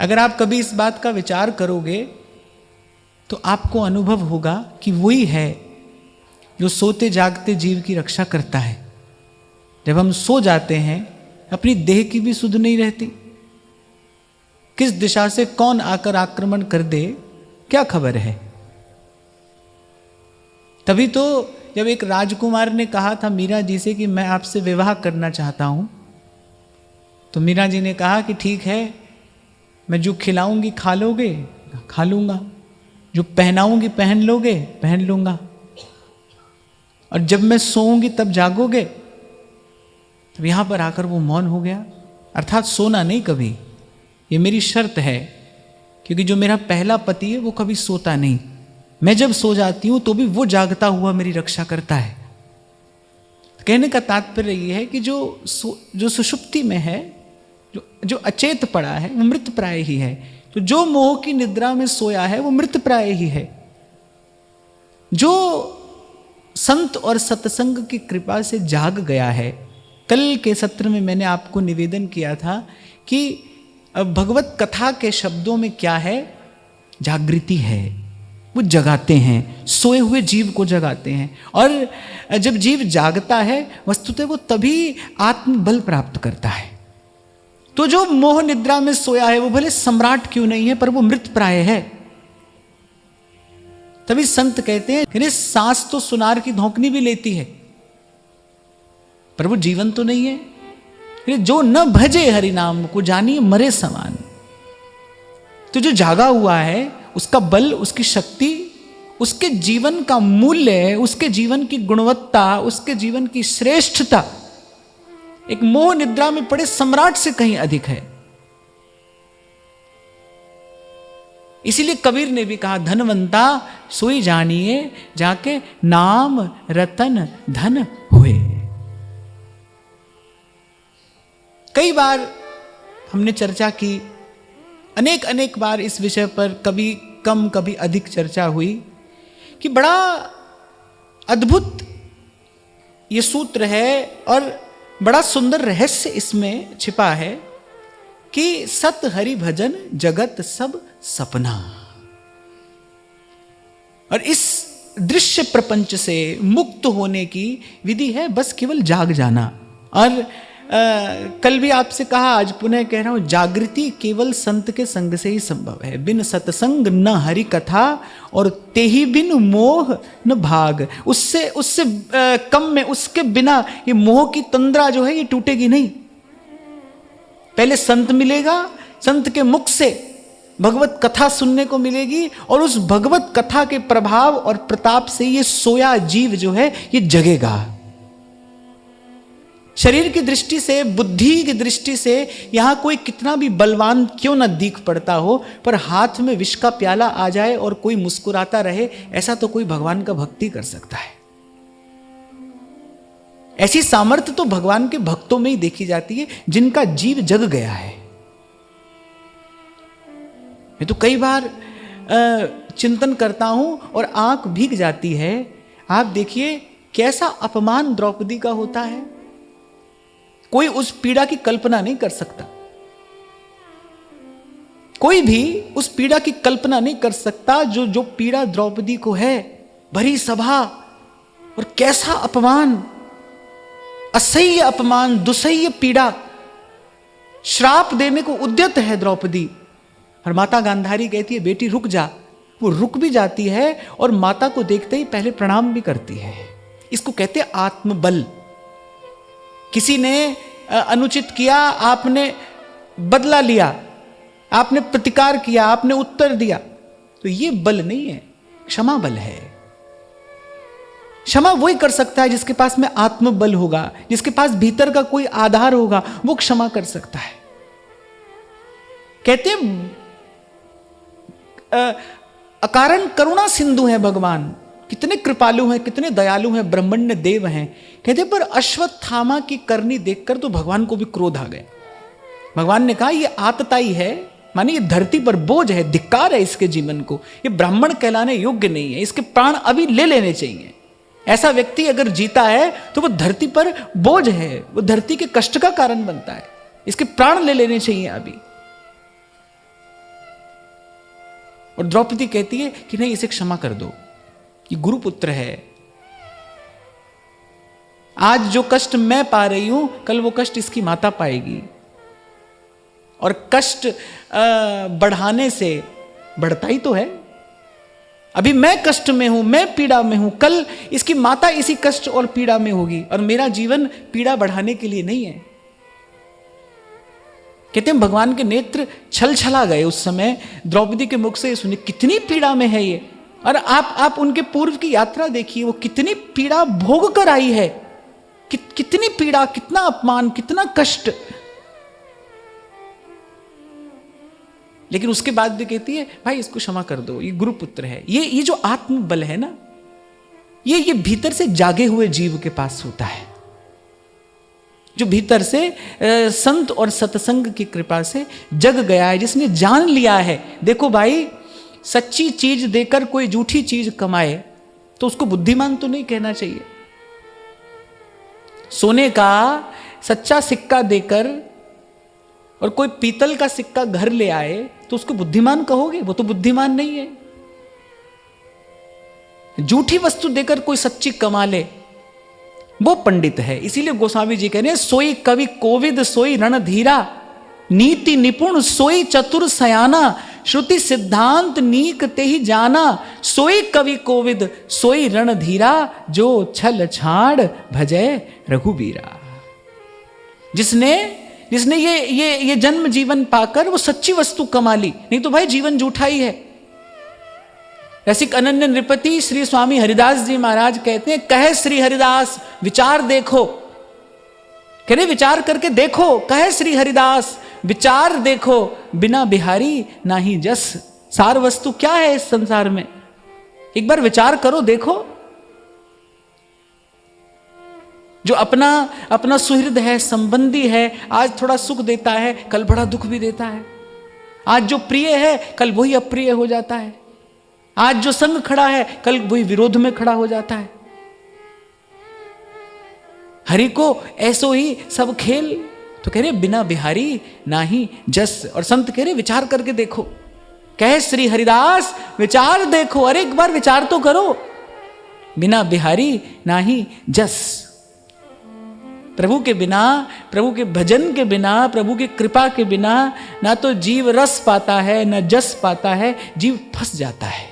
अगर आप कभी इस बात का विचार करोगे तो आपको अनुभव होगा कि वही है जो सोते जागते जीव की रक्षा करता है। जब हम सो जाते हैं अपनी देह की भी सुध नहीं रहती, किस दिशा से कौन आकर आक्रमण कर दे क्या खबर है। तभी तो जब एक राजकुमार ने कहा था मीरा जी से कि मैं आपसे विवाह करना चाहता हूं, तो मीरा जी ने कहा कि ठीक है, मैं जो खिलाऊंगी खा लोगे, खा लूंगा, जो पहनाऊंगी पहन लोगे, पहन लूंगा, और जब मैं सोऊंगी तब जागोगे। तब यहां पर आकर वो मौन हो गया, अर्थात सोना नहीं कभी, ये मेरी शर्त है, क्योंकि जो मेरा पहला पति है वो कभी सोता नहीं। मैं जब सो जाती हूं तो भी वो जागता हुआ मेरी रक्षा करता है। कहने का तात्पर्य ये है कि जो सुषुप्ति में है, जो अचेत पड़ा है वो मृत प्राय ही है। तो जो मोह की निद्रा में सोया है वो मृत प्राय ही है। जो संत और सत्संग की कृपा से जाग गया है, कल के सत्र में मैंने आपको निवेदन किया था कि भगवत कथा के शब्दों में क्या है, जागृति है। वो जगाते हैं, सोए हुए जीव को जगाते हैं, और जब जीव जागता है वस्तुतः वो तभी आत्मबल प्राप्त करता है। तो जो मोह निद्रा में सोया है वो भले सम्राट क्यों नहीं है, पर वो मृत प्राय है। तभी संत कहते हैं अरे सांस तो सुनार की धौंकनी भी लेती है, पर वो जीवन तो नहीं है। अरे जो न भजे हरि नाम को जानिए मरे समान। तो जो जागा हुआ है उसका बल, उसकी शक्ति, उसके जीवन का मूल्य, उसके जीवन की गुणवत्ता, उसके जीवन की श्रेष्ठता एक मोह निद्रा में पड़े सम्राट से कहीं अधिक है। इसीलिए कबीर ने भी कहा धनवंता सोई जानिए जाके नाम रतन धन हुए। कई बार हमने चर्चा की, अनेक बार इस विषय पर कभी कम कभी अधिक चर्चा हुई कि बड़ा अद्भुत ये सूत्र है और बड़ा सुंदर रहस्य इसमें छिपा है कि सत हरि भजन जगत सब सपना। और इस दृश्य प्रपंच से मुक्त होने की विधि है बस केवल जाग जाना। और कल भी आपसे कहा, आज पुनः कह रहा हूं, जागृति केवल संत के संग से ही संभव है। बिन सत्संग न हरि कथा और तेहि बिन मोह न भाग। उससे कम में, उसके बिना ये मोह की तंद्रा जो है ये टूटेगी नहीं। पहले संत मिलेगा, संत के मुख से भगवत कथा सुनने को मिलेगी, और उस भगवत कथा के प्रभाव और प्रताप से ये सोया जीव जो है ये जगेगा। शरीर की दृष्टि से, बुद्धि की दृष्टि से यहां कोई कितना भी बलवान क्यों न दिख पड़ता हो, पर हाथ में विष का प्याला आ जाए और कोई मुस्कुराता रहे, ऐसा तो कोई भगवान का भक्ति कर सकता है। ऐसी सामर्थ्य तो भगवान के भक्तों में ही देखी जाती है जिनका जीव जग गया है। मैं तो कई बार चिंतन करता हूं और आंख भीग जाती है। आप देखिए कैसा अपमान द्रौपदी का होता है, कोई उस पीड़ा की कल्पना नहीं कर सकता। कोई भी उस पीड़ा की कल्पना नहीं कर सकता जो पीड़ा द्रौपदी को है। भरी सभा, और कैसा अपमान, असह्य अपमान, दुसह्य पीड़ा, श्राप देने को उद्यत है द्रौपदी। और माता गांधारी कहती है बेटी रुक जा। वो रुक भी जाती है और माता को देखते ही पहले प्रणाम भी करती है। इसको कहते हैं आत्मबल। किसी ने अनुचित किया, आपने बदला लिया, आपने प्रतिकार किया, आपने उत्तर दिया, तो ये बल नहीं है, क्षमा बल है। क्षमा वही कर सकता है जिसके पास में आत्मबल होगा, जिसके पास भीतर का कोई आधार होगा, वो क्षमा कर सकता है। कहते अकारण करुणा सिंधु है भगवान, कितने कृपालु हैं, कितने दयालु हैं, ब्रह्मण्य देव हैं। कहते पर अश्वत्थामा की करनी देखकर तो भगवान को भी क्रोध आ गया। भगवान ने कहा ये आतताई है, माने ये धरती पर बोझ है, धिक्कार है इसके जीवन को, ये ब्राह्मण कहलाने योग्य नहीं है, इसके प्राण अभी ले लेने चाहिए। ऐसा व्यक्ति अगर जीता है तो वो धरती पर बोझ है, वो धरती के कष्ट का कारण बनता है, इसके प्राण ले लेने चाहिए अभी। और द्रौपदी कहती है कि नहीं, इसे क्षमा कर दो, ये गुरुपुत्र है। आज जो कष्ट मैं पा रही हूं, कल वो कष्ट इसकी माता पाएगी, और कष्ट बढ़ाने से बढ़ता ही तो है। अभी मैं कष्ट में हूं, मैं पीड़ा में हूं, कल इसकी माता इसी कष्ट और पीड़ा में होगी, और मेरा जीवन पीड़ा बढ़ाने के लिए नहीं है। कहते हैं भगवान के नेत्र छल छला गए उस समय द्रौपदी के मुख से सुने, कितनी पीड़ा में है ये। और आप उनके पूर्व की यात्रा देखिए, वो कितनी पीड़ा भोग कर आई है, कितनी पीड़ा, कितना अपमान, कितना कष्ट। लेकिन उसके बाद भी कहती है भाई इसको क्षमा कर दो, ये गुरुपुत्र है। ये जो आत्मबल है ना, ये भीतर से जागे हुए जीव के पास होता है, जो भीतर से संत और सत्संग की कृपा से जग गया है, जिसने जान लिया है। देखो भाई, सच्ची चीज देकर कोई झूठी चीज कमाए तो उसको बुद्धिमान तो नहीं कहना चाहिए। सोने का सच्चा सिक्का देकर और कोई पीतल का सिक्का घर ले आए तो उसको बुद्धिमान कहोगे? वो तो बुद्धिमान नहीं है। झूठी वस्तु देकर कोई सच्ची कमा ले, वो पंडित है। इसीलिए गोस्वामी जी कह रहे हैं, सोई कवि कोविद सोई रणधीरा, नीति निपुण सोई चतुर सयाना, श्रुति सिद्धांत नीक ते ही जाना, सोई कवि कोविद सोई रणधीरा, जो छल छाड़ भजय रघुबीरा। जिसने ये जन्म जीवन पाकर वो सच्ची वस्तु कमा ली, नहीं तो भाई जीवन झूठा ही है। रसिक अनन्य नृपति श्री स्वामी हरिदास जी महाराज कहते हैं, कहे श्री हरिदास विचार देखो, कह रहे विचार करके देखो, कहे श्री हरिदास विचार देखो, बिना बिहारी नाही जस। सार वस्तु क्या है इस संसार में, एक बार विचार करो, देखो। जो अपना सुहृद है, संबंधी है, आज थोड़ा सुख देता है, कल बड़ा दुख भी देता है। आज जो प्रिय है, कल वही अप्रिय हो जाता है। आज जो संग खड़ा है, कल वही विरोध में खड़ा हो जाता है। हरि को ऐसो ही सब खेल। तो कह रहे बिना बिहारी नाही जस, और संत कह रहे विचार करके देखो, कहे श्री हरिदास विचार देखो, अरे एक बार विचार तो करो। बिना बिहारी नाही जस, प्रभु के बिना, प्रभु के भजन के बिना, प्रभु की कृपा के बिना ना तो जीव रस पाता है, ना जस पाता है, जीव फंस जाता है।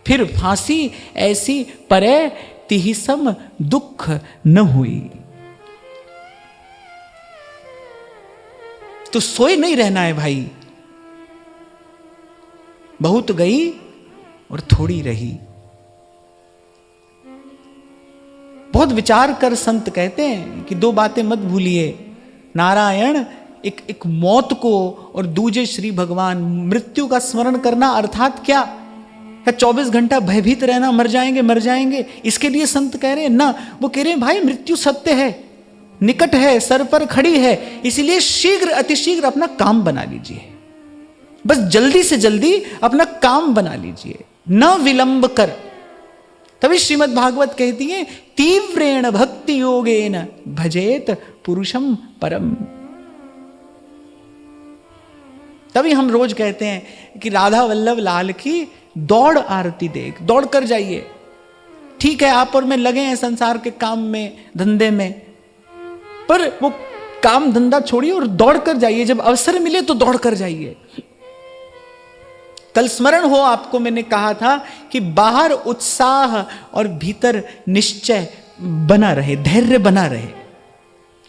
फिर फांसी ऐसी परे तिहि सम दुख न हुई। तो सोए नहीं रहना है भाई, बहुत गई और थोड़ी रही। बहुत विचार कर संत कहते हैं कि दो बातें मत भूलिए, नारायण एक मौत को, और दूजे श्री भगवान। मृत्यु का स्मरण करना अर्थात क्या? 24 घंटा भयभीत रहना, मर जाएंगे मर जाएंगे, इसके लिए संत कह रहे हैं ना। वो कह रहे हैं भाई मृत्यु सत्य है, निकट है, सर पर खड़ी है, इसलिए शीघ्र अतिशीघ्र अपना काम बना लीजिए। बस जल्दी से जल्दी अपना काम बना लीजिए, न विलंब कर। तभी श्रीमद् भागवत कहती है, तीव्रेण भक्ति योगेन भजेत पुरुषम परम। तभी हम रोज कहते हैं कि राधा वल्लभ लाल की दौड़ आरती देख, दौड़ कर जाइए। ठीक है आप और मैं लगे हैं संसार के काम में, धंधे में, पर वो काम धंधा छोड़िए और दौड़ कर जाइए। जब अवसर मिले तो दौड़ कर जाइए। कल स्मरण हो आपको मैंने कहा था कि बाहर उत्साह और भीतर निश्चय बना रहे, धैर्य बना रहे।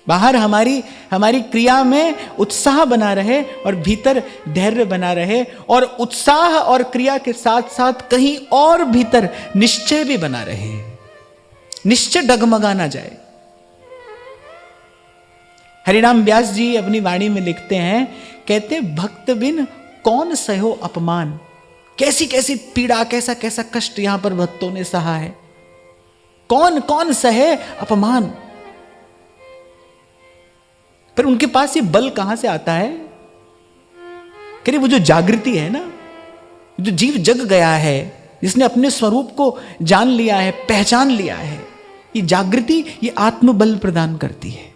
बाहर हमारी क्रिया में उत्साह बना रहे और भीतर धैर्य बना रहे, और उत्साह और क्रिया के साथ साथ कहीं और भीतर निश्चय भी बना रहे, निश्चय डगमगा ना जाए। हरिनाम व्यास जी अपनी वाणी में लिखते हैं, कहते भक्त बिन कौन सहो अपमान। कैसी कैसी पीड़ा, कैसा कैसा कष्ट यहां पर भक्तों ने सहा है, कौन कौन सहे अपमान। पर उनके पास ये बल कहां से आता है? कह रहे वो जो जागृति है ना, जो जीव जग गया है, जिसने अपने स्वरूप को जान लिया है, पहचान लिया है, ये जागृति ये आत्मबल प्रदान करती है।